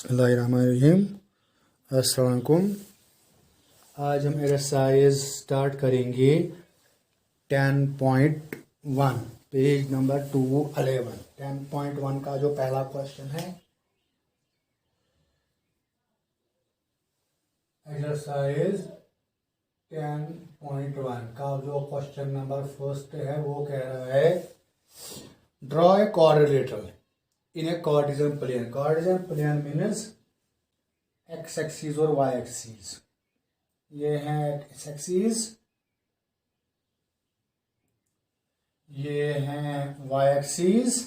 बिस्मिल्लाहिर्रहमानिर्रहीम। अस्सलाम वालेकुम। आज हम एक्सरसाइज स्टार्ट करेंगे 10.1 पेज नंबर 211। 10.1 का जो पहला क्वेश्चन है, एक्सरसाइज 10.1 का जो क्वेश्चन नंबर फर्स्ट है वो कह रहा है draw a quadrilateral in a Cartesian plane. Cartesian plane means X axis और वाई एक्सिस। ये है एक्स एक्सिस, ये है वाई एक्सिस।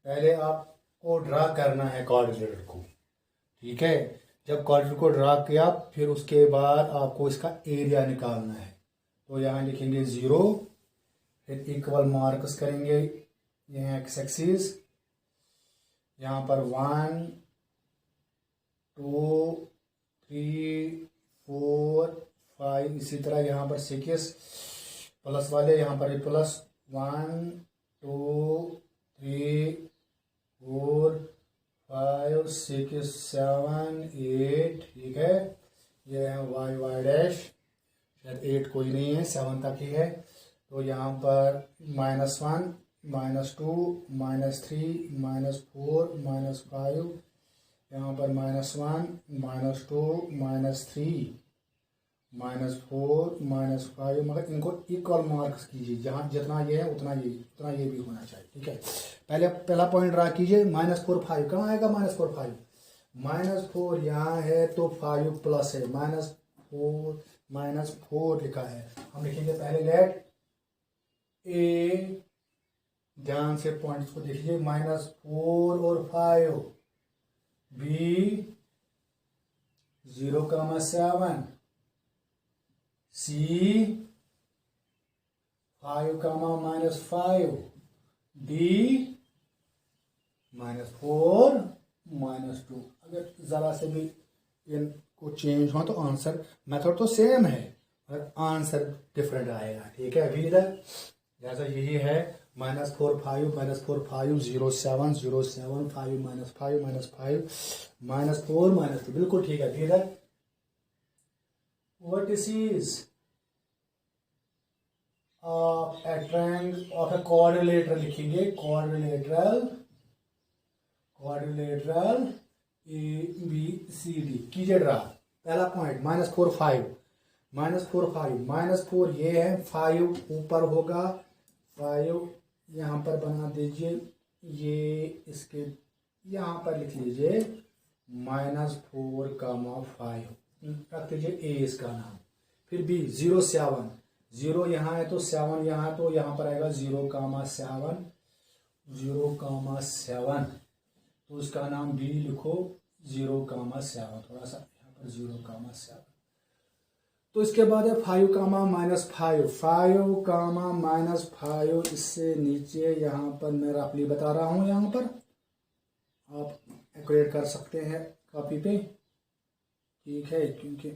पहले आपको ड्रा करना है क्वाड्रिलेटरल को, ठीक है। जब क्वाड्रिलेटरल को ड्रा किया फिर उसके बाद आपको इसका एरिया निकालना है। तो यहाँ लिखेंगे 0, फिर इक्वल मार्क्स करेंगे। ये है एक्स एक्सिस, यहाँ पर 1 2 3 4 5, इसी तरह यहाँ पर 6 प्लस वाले, यहाँ पर प्लस 1 2 3 4 5 6 7 8, ठीक है। ये है वाई वाई डैश, शायद 8 कोई नहीं है, 7 तक ही है। तो यहाँ पर -1 -2 -3 -4 -5, यहाँ पर -1 -2 -3 -4 -5, मगर इनको इक्वल मार्क्स कीजिए। जहाँ जितना ये है उतना ये भी होना चाहिए, ठीक है। पहला पॉइंट ड्रा कीजिए। -4 5 कहाँ आएगा? -4 5, -4 यहाँ है तो 5 प्लस है, -4 लिखा है। हम लिखेंगे पहले लेट ए, ध्यान से पॉइंट्स को देखिए, -4 और 5, बी 0,7, सी 5,-5, डी -4 -2। अगर जरा से भी इनको चेंज हो तो आंसर, मेथड तो सेम है और आंसर डिफरेंट आएगा, ठीक है। अभी इधर जैसा यही है -4 5 -4 5 0 7 0 7 5 -5 -5 -4 -2, बिल्कुल ठीक है। इधर vertices of a triangle of a quadrilateral लिखेंगे। Quadrilateral A B C D कीजिए ड्रा। पहला पॉइंट -4 5 -4 ये है, 5 ऊपर होगा, 5 यहाँ पर बना दीजिए। ये इसके यहाँ पर लिख लीजिए -4,5 रख दीजिए ए इसका नाम। फिर बी 0 7, 0 यहाँ है तो 7 यहाँ, तो यहाँ पर आएगा 0,7 तो उसका नाम बी लिखो 0,7, थोड़ा सा यहाँ पर 0,7। तो इसके बाद है 5,-5, 5,-5, इससे नीचे यहाँ पर मैं रफली बता रहा हूँ, यहाँ पर आप कैलकुलेट कर सकते हैं कॉपी पे, ठीक है। क्योंकि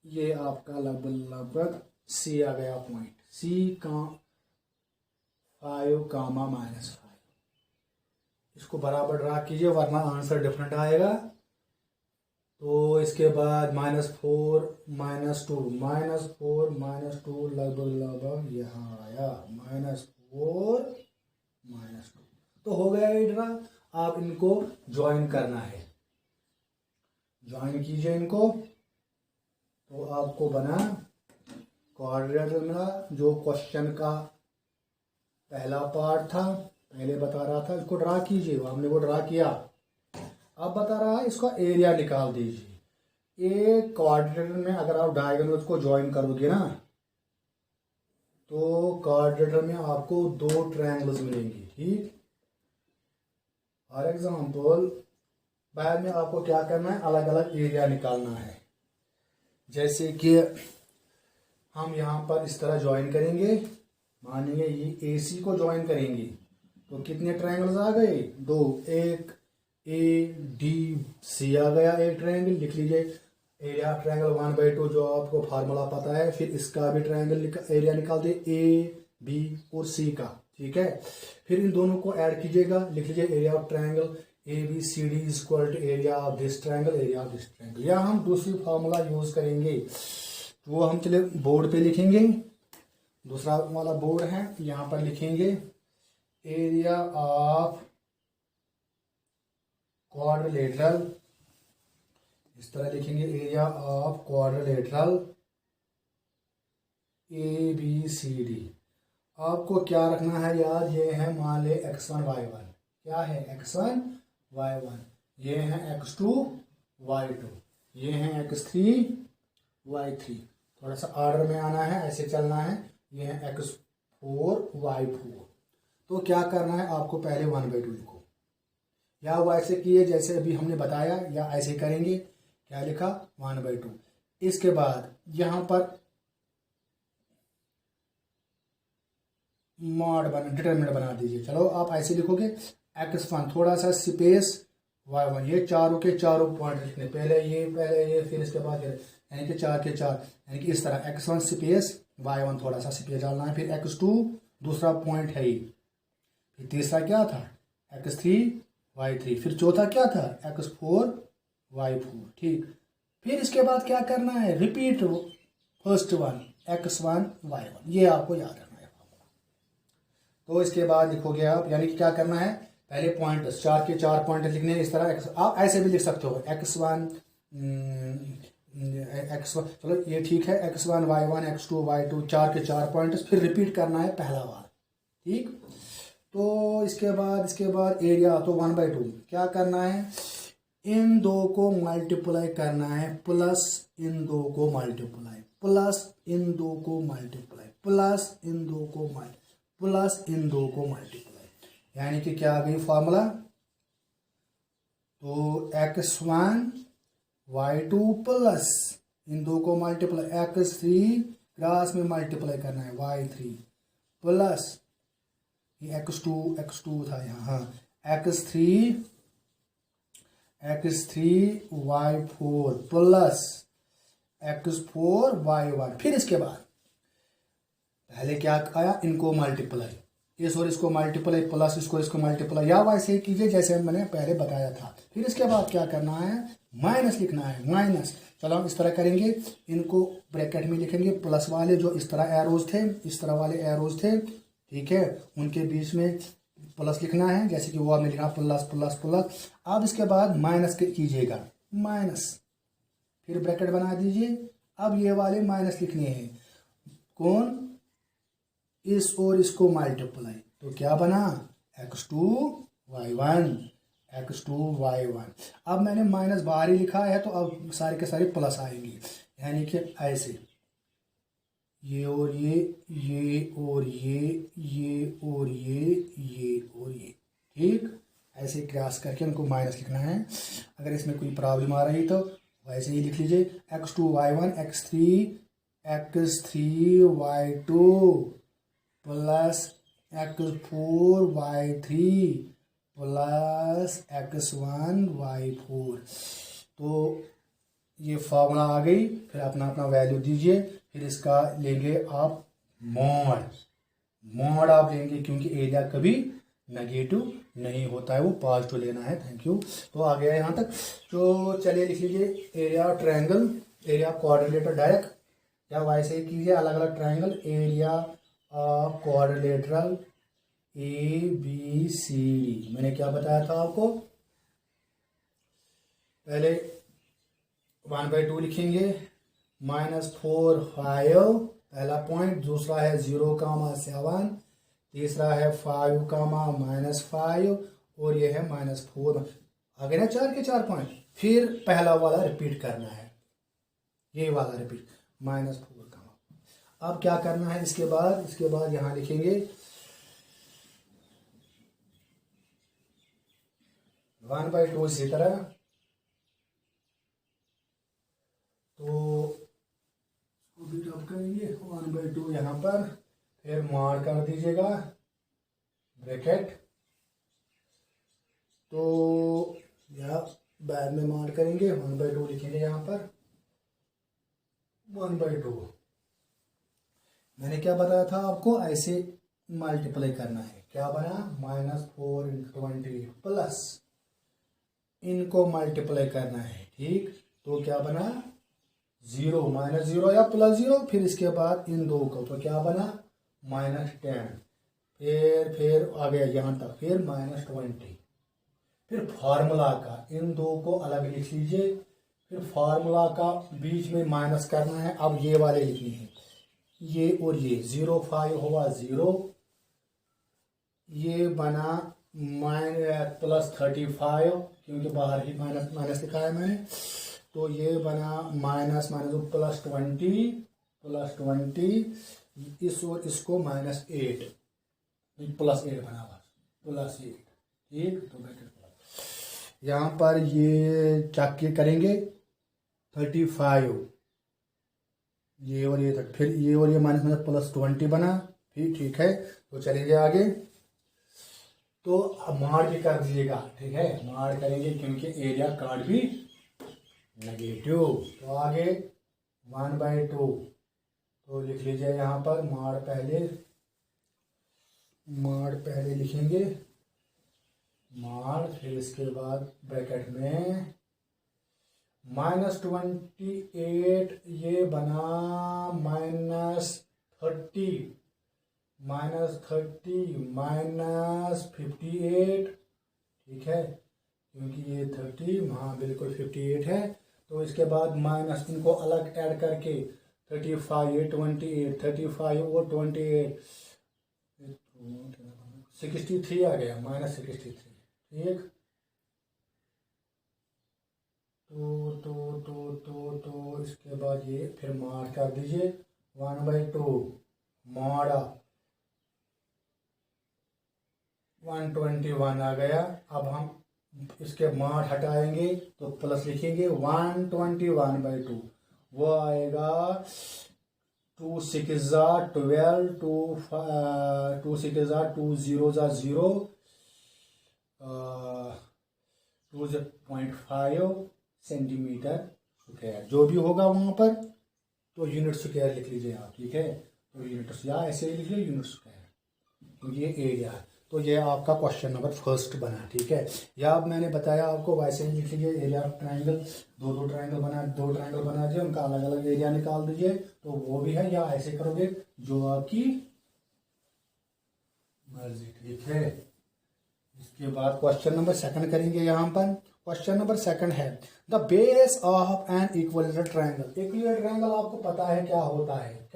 ये आपका लगभग सी आ गया पॉइंट, सी का 5,-5, इसको बराबर ड्रा कीजिए वरना आंसर डिफरेंट आएगा। तो इसके बाद -4 -2 लगभग यहाँ आया -4 -2, तो हो गया ये ड्रा। आप इनको ज्वाइन करना है, ज्वाइन कीजिए इनको। तो आपको बना क्वाड्रिलेटरल मिला। जो क्वेश्चन का पहला पार्ट था, पहले बता रहा था इसको ड्रा कीजिए, हमने वो ड्रा किया। अब बता रहा है इसका एरिया निकाल दीजिए। एक क्वाड्रिलेटरल में अगर आप डायगोनल्स को ज्वाइन करोगे ना, तो क्वाड्रिलेटरल में आपको 2 ट्रायंगल्स मिलेंगे, ठीक। फॉर एग्जांपल बाद में आपको क्या करना है, अलग अलग एरिया निकालना है। जैसे कि हम यहाँ पर इस तरह ज्वाइन करेंगे, मानेंगे ये AC को ज्वाइन करेंगे तो कितने ट्रायंगल्स आ गए? 2, एक ADC आ गया, एक ट्रायंगल लिख लीजिए। एरिया ट्रायंगल 1/2 जो आपको फार्मूला पता है। फिर इसका भी ट्रायंगल एरिया निकाल दे, A B और C का, ठीक है। फिर इन दोनों को ऐड कीजिएगा, लिख लीजिए area of triangle ABCD is equal to area of this triangle. या हम दूसरी फार्मूला यूज करेंगे, वो हम चले बोर्ड पे लिखेंगे, दूसरा वाला बोर्ड है, यहाँ पर लिखेंगे एरिया ऑफ क्वाड्रिलेटरल, इस तरह लिखेंगे एरिया ऑफ क्वाड्रिलेटरल ABCD। आपको क्या रखना है याद, ये है मान ले x1 y1, क्या है x1 y1, ये है x2 y2, ये है x3 y3। थोड़ा सा ऑर्डर में आना है, ऐसे चलना है, ये है x4 y4। तो क्या करना है आपको, पहले 1/2 लिखो, या वो ऐसे किए जैसे अभी हमने बताया, या ऐसे करेंगे, क्या लिखा 1/2। इसके बाद यहाँ पर मॉड बना, डिटरमिनेंट बना दीजिए। चलो आप ऐसे लिखोगे x1 थोड़ा सा स्पेस y1, ये चारों के चारों पॉइंट लिखने, पहले ये फिर इसके बाद यानी कि 4 के 4, यानी कि इस तरह x1 स्पेस y1 थोड़ा सा स्पेस डालना है, फिर x2 दूसरा पॉइंट है ये, फिर तीसरा क्या था x3 y3, फिर चौथा क्या था x4 y4। ठीक, फिर इसके बाद क्या करना है, repeat first one x1 y1, ये आपको याद रखना है। तो इसके बाद लिखोगे आप, यानी कि क्या करना है, पहले पॉइंट 4 के 4 पॉइंट लिखने हैं, इस तरह आप ऐसे भी लिख सकते हो x1 x1, चलो ये ठीक है, x1 y1 x2 y2, 4 के 4 पॉइंट, फिर रिपीट करना है पहला बार। ठीक, तो इसके बाद एरिया, तो 1/2 क्या करना है, इन दो को मल्टीप्लाई करना है, प्लस इन दो को मल्टीप्लाई, प्लस इन दो को मल्टीप्लाई, प्लस इन दो को मल्टीप्लाई, प्लस इन दो को मल्टीप्लाई, यानी कि क्या आ गई फॉर्मूला, तो x1 y2 प्लस इन दो को मल्टीप्लाई x3 क्रॉस में मल्टीप्लाई करना है y3 प्लस ये x2 था यहाँ, हाँ x3 y4 plus x4 y1। फिर इसके बाद पहले क्या आया, इनको मल्टीप्लाई, इस और इसको मल्टीप्लाई प्लस इसको मल्टीप्लाई, या वैसे ही कीजिए जैसे मैंने पहले बताया था। फिर इसके बाद क्या करना है, माइनस लिखना है, माइनस। चलो हम इस तरह करेंगे, इनको ब्रैकेट में लिखेंगे, प्लस वाले जो इस तरह एरोज थे, इस तरह वाले एरोज थे, ठीक है, उनके बीच में प्लस लिखना है, जैसे कि वो आपने लिखा प्लस प्लस प्लस। अब इसके बाद माइनस कीजिएगा, माइनस, फिर ब्रैकेट बना दीजिए। अब ये वाले माइनस लिखने हैं, कौन, इस और इसको मल्टीप्लाई, तो क्या बना x2 y1। अब मैंने माइनस बाहर ही लिखा है, तो अब सारे के सारे प्लस आएंगे, यानी कि ऐसे ये और ये और ये और ये, ठीक, ऐसे क्रॉस करके उनको माइनस लिखना है। अगर इसमें कोई प्रॉब्लम आ रही तो वैसे ही लिख लीजिए, x2 y1 x3 y2 plus x4 y3 plus x1 y4। तो ये फॉर्मूला आ गई, फिर अपना अपना वैल्यू दीजिए, फिर इसका लेंगे आप मॉड आप लेंगे, क्योंकि एरिया कभी नेगेटिव नहीं होता है, वो पॉजिटिव लेना है। Thank you. तो आ गया यहाँ तक, तो चलिए लिख लीजिए area triangle, area quadrilateral direct, या वैसे ही कीजिए अलग अलग ट्रायंगल, एरिया क्वाड्रिलेटरल ABCD। मैंने क्या बताया था आपको, पहले 1/2 लिखेंगे, -4 5 पहला पॉइंट, दूसरा है 0,7, तीसरा है 5,-5 और ये है -4। आगे ना 4 के 4 पॉइंट, फिर पहला वाला रिपीट करना है, ये वाला रिपीट -4। अब क्या करना है, इसके बाद यहां लिखेंगे 1/2 इसी तरह, तो बीट अप करेंगे 1/2 यहाँ पर, फिर मार कर दीजिएगा ब्रैकेट, तो या बाद में मार करेंगे, 1/2 लिखेंगे यहाँ पर 1/2। मैंने क्या बताया था आपको, ऐसे मल्टीप्लाई करना है, क्या बना -4 × 20 प्लस इनको मल्टीप्लाई करना है, ठीक। तो क्या बना 0 -0 या +0, फिर इसके बाद इन दो को, तो क्या बना -10, फिर आ गया यहाँ तक, फिर -20, फिर फार्मूला का इन दो को अलग लिख लीजिए, फिर फार्मूला का बीच में माइनस करना है। अब ये वाले लिखने हैं, ये और ये 0,5 हुआ 0, ये बना +35 क्योंकि बाहर ही माइनस माइनस लिखा है मैंने, तो ये बना माइनस +20 इस और इसको -8, +8 बना हुआ +8, ठीक। तो यहाँ पर ये चेक करेंगे 35, ये और ये तक, फिर ये और ये माइनस में +20 बना, फिर ठीक है। तो चलेंगे आगे, तो मार भी कर दीजिएगा, ठीक है, मार करेंगे क्योंकि एरिया कार्ड भी नेगेटिव। तो आगे 1/2, तो लिख लीजिए यहाँ पर मार पहले लिखेंगे, मार, फिर इसके बाद ब्रैकेट में -28, ये बना -30 -58, ठीक है, क्योंकि ये 30, हाँ बिल्कुल 58 है। तो इसके बाद माइनस, इनको अलग ऐड करके 35, ये 28, 35 और 28, 63 आ गया, -63, ठीक। तो इसके बाद ये फिर मार कर दीजिए 1/2, माड़ा 121 आ गया। अब हम इसके मार हटाएंगे तो प्लस लिखेंगे 121/2, वो आएगा 2 6 12, 2 6 2 0 0, 2.5 सेंटीमीटर स्क्वायर, जो भी होगा वहां पर, तो यूनिट स्क्वायर लिख लीजिए आप, ठीक है। तो यूनिट, या ऐसे ही लिख लीजिए यूनिट स्क्वायर, क्योंकि ये एरिया है। तो ये आपका क्वेश्चन नंबर 1 बना, ठीक है। या अब मैंने बताया आपको, वैसे ही लिख लीजिए एरिया ऑफ ट्राइंगल, दो ट्राइंगल बना दिए, उनका अलग अलग एरिया निकाल दीजिए, तो वो भी है, या ऐसे करोगे जो आपकी मर्जी, ठीक है। इसके बाद क्वेश्चन नंबर 2 करेंगे। यहाँ पर क्वेश्चन नंबर 2 है, the base of an equilateral triangle. Equilateral triangle आपको पता है क्या होता है,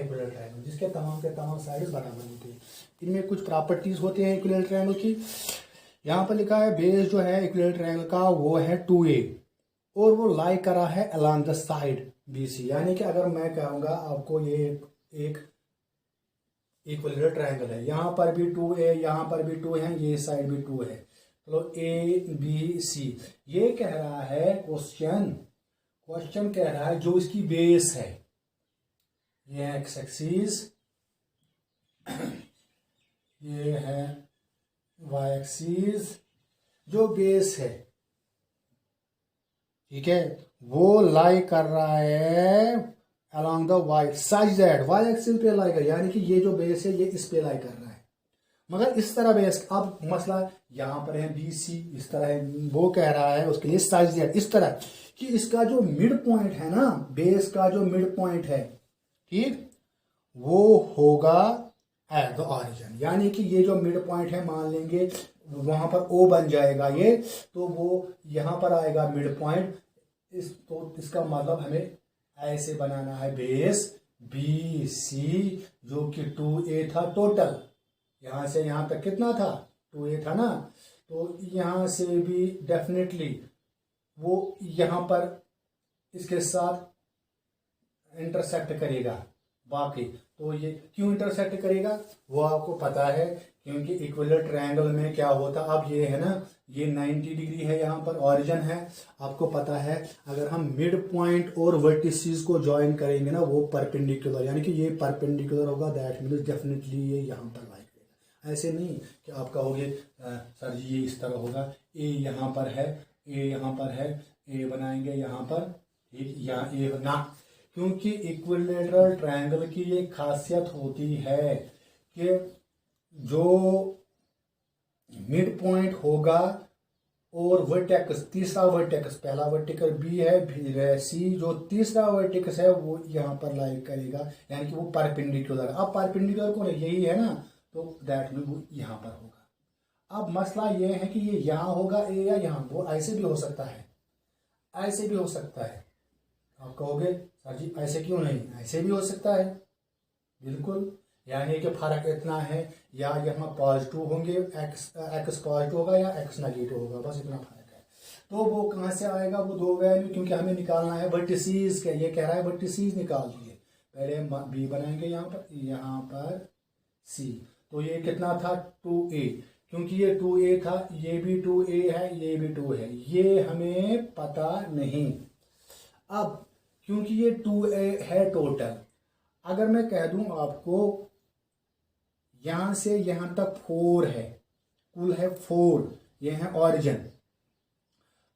इक्विलेटरल ट्रायंगल, जिसके तमाम के तमाम साइड्स बराबर होते हैं। इनमें कुछ प्रॉपर्टीज होती हैं इक्विलेटरल ट्रायंगल की। यहाँ पर लिखा है बेस जो है इक्विलेटरल ट्रायंगल का वो है 2a, और वो लाई करा है अलोंग द साइड BC। यानी कि अगर मैं कहूँगा आपको ये एक इक्विलेटरल ट्रायंगल है, यहाँ पर भी 2a, यहाँ पर भी 2 है, ये साइड भी 2 है, चलो ABC। ये कह रहा है क्वेश्चन कह रहा है जो इसकी बेस है, ये है एक्स एक्सिस, ये है वाई एक्सिस, जो बेस है, ठीक है, वो लाई कर रहा है along the Y such that, Y axis पे लाई कर, यानी कि ये जो बेस है ये इस पे लाई कर रहा है, मगर इस तरह बेस। अब मसला यहाँ पर है BC, इस तरह है, वो कह रहा है उसके लिए सच दैट, इस तरह कि इसका जो मिड पॉइंट है ना, बेस का जो मिड पॉइंट है, ठीक, वो होगा एट द ऑरिजिन। यानी कि ये जो मिड पॉइंट है, मान लेंगे वहां पर O बन जाएगा ये, तो वो यहां पर आएगा मिड पॉइंट। तो इसका मतलब हमें ऐसे बनाना है बेस BC, जो कि 2a था टोटल, यहां से यहां तक कितना था 2a था ना, तो यहां से भी डेफिनेटली वो यहां पर इसके साथ इंटरसेक्ट करेगा बाकी। तो ये क्यों इंटरसेक्ट करेगा वो आपको पता है, क्योंकि इक्विलेटरल ट्रायंगल में क्या होता, अब ये है ना, ये 90 डिग्री है, यहाँ पर ओरिजिन है, आपको पता है। अगर हम मिड पॉइंट और वर्टिसेस को ज्वाइन करेंगे ना, वो परपेंडिकुलर, यानी कि ये परपेंडिकुलर होगा, दैट मीन्स डेफिनेटली ये यहाँ पर लाइक करेगा। ऐसे नहीं कि आप कहोगे सर जी ये इस तरह होगा, ए यहाँ पर है, ए यहाँ पर है, ए बनाएंगे यहाँ पर, ठीक, यहाँ ए ना, क्योंकि इक्विलेटरल ट्रायंगल की ये खासियत होती है कि जो मिड पॉइंट होगा और वर्टेक्स, तीसरा वर्टेक्स, पहला वर्टिकल बी है, फिर है सी, जो तीसरा वर्टेक्स है वो यहाँ पर लाई करेगा, यानी कि वो परपेंडिकुलर। अब परपेंडिकुलर कौन है, यही है ना, तो दैट मीन वो यहाँ पर होगा। अब मसला ये है कि ये यहाँ होगा ए या यहाँ, वो ऐसे भी हो सकता है, ऐसे भी हो सकता है। आप कहोगे सर जी ऐसे क्यों नहीं, ऐसे भी हो सकता है, बिल्कुल। यानी कि फर्क इतना है, या यहाँ पॉजिटिव होंगे, एक्स पॉजिटिव होगा या एक्स नेगेटिव होगा, बस इतना फर्क है। तो वो कहाँ से आएगा, वो दो वैल्यू, क्योंकि हमें निकालना है वर्टिसीज का, ये कह रहा है वर्टिसीज निकाल दिए। पहले हम बी बनाएंगे यहाँ पर सी। तो ये कितना था 2a, क्योंकि ये 2a था, ये भी 2a है, ये भी 2 है, ये हमें पता नहीं। अब क्योंकि ये 2a है टोटल, अगर मैं कह दूं आपको यहां से यहां तक 4 है, कुल है 4, ये है ऑरिजिन,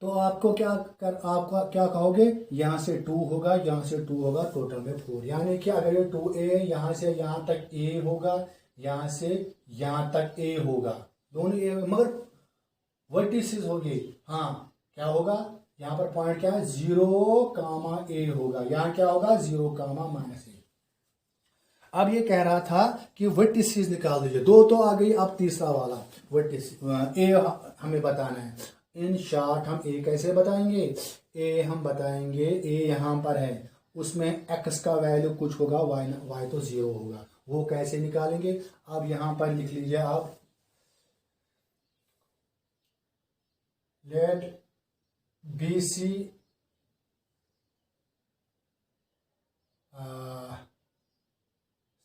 तो आपको आपका क्या कहोगे, यहां से 2 होगा, यहां से 2 होगा, टोटल में 4। यानी कि अगर ये 2a यहां से यहां तक a होगा, यहां से यहां तक a होगा, दोनों a, मगर वर्टिसेस होगी, हाँ क्या होगा, यहाँ पर पॉइंट क्या है 0, a होगा, यहाँ क्या होगा 0, -a। अब ये कह रहा था कि वर्टिसेस निकाल दीजिए, दो तो आ गई, अब तीसरा वाला वर्टिस ए हमें बताना है। इन शॉर्ट हम ए कैसे बताएंगे, ए हम बताएंगे, ए यहाँ पर है, उसमें एक्स का वैल्यू कुछ होगा, वाई तो 0 होगा, वो कैसे निकालेंगे। अब यहाँ पर लिख लीजिए आप, let B C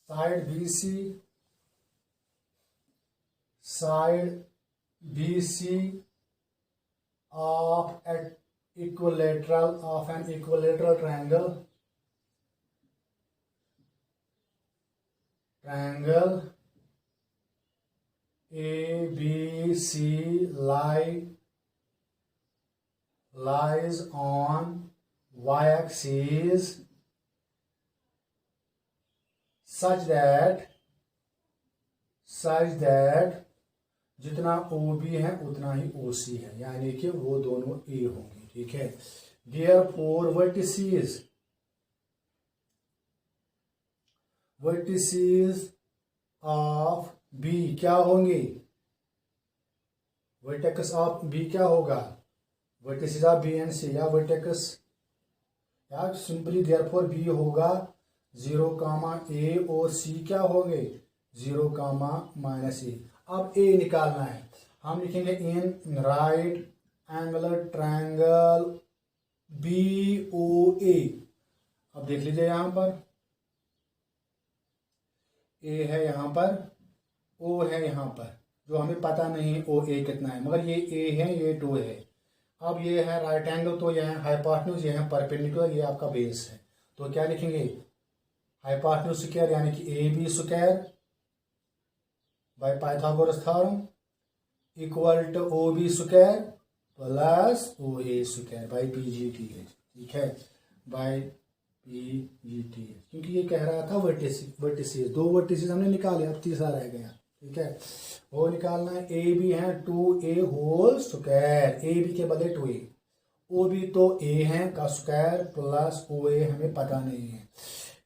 side B C of at equilateral of an equilateral triangle ABC lies on y-axis such that जितना OB है उतना ही OC है, यानी कि वो दोनों A होंगे, ठीक है। Therefore vertices of B क्या होंगे, vertex of B क्या होगा, vertices of B and C, या vertex, या सिंपली therefore B होगा 0, A और C क्या होंगे 0, -a। अब a निकालना है, हम लिखेंगे in right angular triangle BOA। अब देख लीजिए यहां पर a है, यहां पर o है, यहां पर जो हमें पता नहीं OA कितना है, मगर ये a है, ये 2 है। अब ये है राइट एंगल, तो यह है हाइपोटेन्यूज, ये है परपेंडिकुलर, ये आपका बेस है। तो क्या लिखेंगे, हाइपोटेन्यूज स्क्वायर यानी कि AB square by Pythagoras theorem equal to OB square plus OA square by PGTH, ठीक है, बाय PGTH। क्योंकि ये कह रहा था वर्टिसेस, दो वर्टिसेस हमने निकाले, अब तीसरा रह गया, ठीक है। वो निकालना है, AB है 2A होल स्क्वायर, AB के बदले 2A, OB तो A है का स्क्वायर प्लस OA हमें पता नहीं है,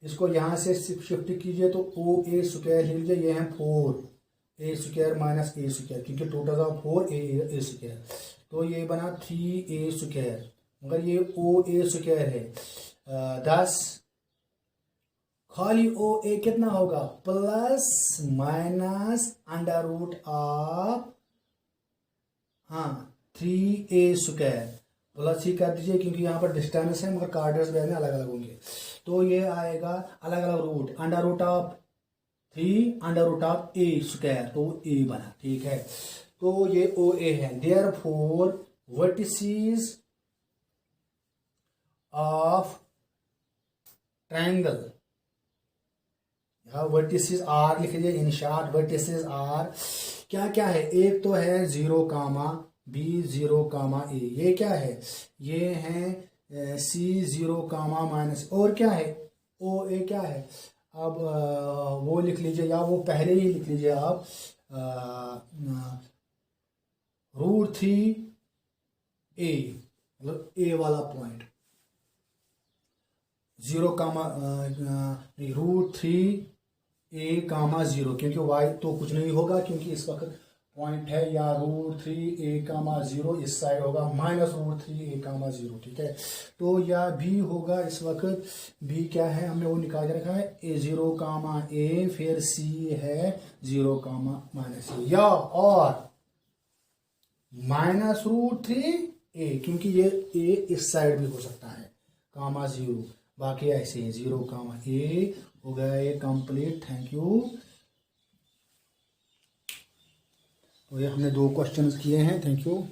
इसको यहां से शिफ्ट कीजिए तो OA स्क्वायर लिख लीजिए, ये है 4A square minus A square, क्योंकि टोटल ऑफ 4A स्क्वायर, तो ये बना 3A स्क्वायर, मगर ये OA स्क्वायर है 10, खाली OA कितना होगा plus minus under root of 3A square, plus ही कर दीजिए क्योंकि यहाँ पर डिस्टेंस है, मगर कार्डर्स में अलग अलग होंगे, तो ये आएगा अलग अलग root, under root of 3 under root of A square, तो A बना, ठीक है। तो ये OA है, therefore vertices of triangle, vertices are लिख लीजिए, इन शॉर्ट वर्टिसेस आर क्या क्या है, एक तो है 0, B 0, A, ये क्या है, ये है C 0, माइनस, और क्या है OA क्या है, अब वो लिख लीजिए, या वो पहले ही लिख लीजिए आप, √3 ए, मतलब ए वाला पॉइंट, 0 कामा √3a, 0, क्योंकि y तो कुछ नहीं होगा क्योंकि इस वक्त पॉइंट है या √3a, 0, इस साइड होगा -√3a, 0, ठीक है। तो या भी होगा इस वक्त, b क्या है हमने वो निकाल के रखा है, a, फिर c है 0, -a, या और -√3a, क्योंकि ये a इस साइड भी हो सकता है, (0), बाकी ऐसे ही 0, a हो गया ये कंप्लीट। Thank you. तो ये हमने 2 क्वेश्चंस किए हैं। Thank you.